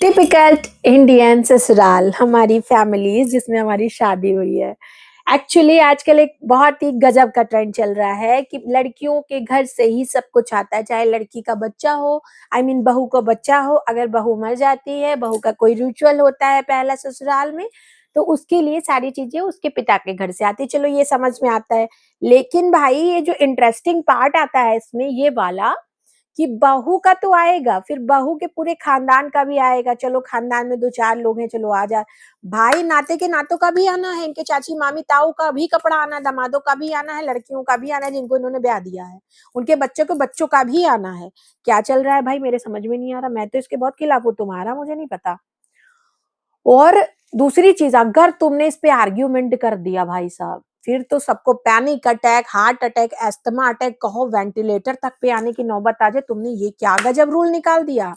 Typical Indian ससुराल हमारी family जिसमें हमारी शादी हुई है। एक्चुअली आजकल एक बहुत ही गजब का ट्रेंड चल रहा है कि लड़कियों के घर से ही सब कुछ आता है, चाहे लड़की का बच्चा हो, बहू को बच्चा हो। अगर बहू मर जाती है, बहू का कोई रिचुअल होता है पहला ससुराल में, तो उसके लिए सारी चीजें उसके पिता के घर से आती है। चलो ये समझ में आता है। लेकिन भाई ये जो इंटरेस्टिंग पार्ट आता है इसमें ये वाला कि बहू का तो आएगा, फिर बहू के पूरे खानदान का भी आएगा। चलो खानदान में 2-4 लोग हैं, चलो आ जा। भाई नाते के नातों का भी आना है, इनके चाची मामी ताऊ का भी कपड़ा आना है, दामादों का भी आना है, लड़कियों का भी आना है जिनको इन्होंने ब्याह दिया है, उनके बच्चों के बच्चों का भी आना है। क्या चल रहा है भाई, मेरे समझ में नहीं आ रहा। मैं तो इसके बहुत खिलाफ हूँ, तुम्हारा मुझे नहीं पता। और दूसरी चीज, अगर तुमने इस पे आर्ग्यूमेंट कर दिया भाई साहब, फिर तो सबको panic attack, heart attack, asthma attack, कहो वेंटिलेटर तक पे आने की नौबत आ जाए। तुमने ये क्या गजब रूल निकाल दिया।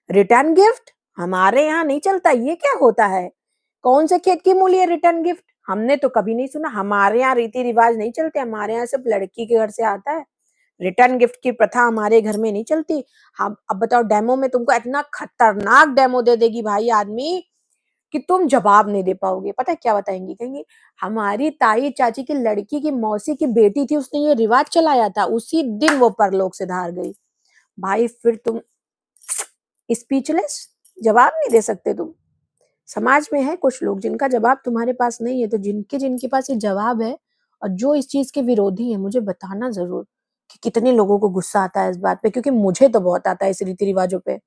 रिटर्न गिफ्ट हमारे यहाँ नहीं चलता, ये क्या होता है? कौन से खेत की मूली है रिटर्न गिफ्ट? हमने तो कभी नहीं सुना। हमारे यहाँ रीति रिवाज नहीं चलते, हमारे यहाँ सिर्फ लड़की के घर से आता है। रिटर्न गिफ्ट की प्रथा हमारे घर में नहीं चलती। हम अब बताओ, डेमो में तुमको इतना खतरनाक डेमो दे देगी भाई आदमी कि तुम जवाब नहीं दे पाओगे। पता है क्या बताएंगी? कहेंगी हमारी ताई चाची की लड़की की मौसी की बेटी थी, उसने ये रिवाज चलाया था, उसी दिन वो परलोक से धार गई। भाई फिर तुम स्पीचलेस, जवाब नहीं दे सकते तुम। समाज में है कुछ लोग जिनका जवाब तुम्हारे पास नहीं है, तो जिनके जिनके पास ये जवाब है और जो इस चीज के विरोधी है, मुझे बताना जरूर कि कितने लोगों को गुस्सा आता है इस बात पे, क्योंकि मुझे तो बहुत आता है इस रीति रिवाजों पे।